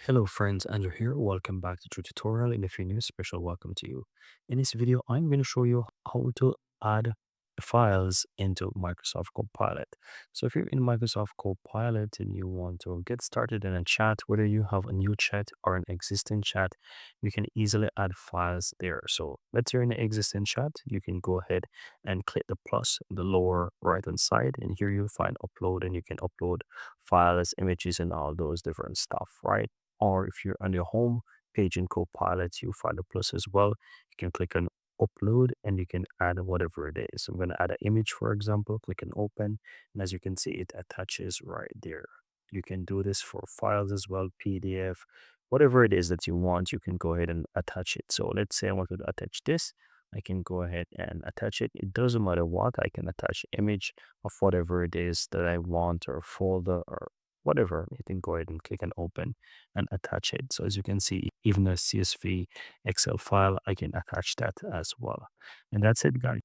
Hello friends, Andrew here. Welcome back to the tutorial. And if you're new, special welcome to you. In this video, I'm going to show you how to add files into Microsoft Copilot. So if you're in Microsoft Copilot and you want to get started in a chat, whether you have a new chat or an existing chat, you can easily add files there. So let's say you're in an existing chat, you can go ahead and click the plus in the lower right hand side, and here you'll find upload, and you can upload files, images, and all those different stuff, right? Or if you're on your home page in Copilot, you find a plus as well. You can click on upload and you can add whatever it is. I'm going to add an image, for example, click on open. And as you can see, it attaches right there. You can do this for files as well, PDF, whatever it is that you want, you can go ahead and attach it. So let's say I want to attach this. I can go ahead and attach it. It doesn't matter what, I can attach image of whatever it is that I want, or folder, or whatever. You can go ahead and click on open and attach it. So as you can see, even a CSV Excel file, I can attach that as well. And that's it, guys.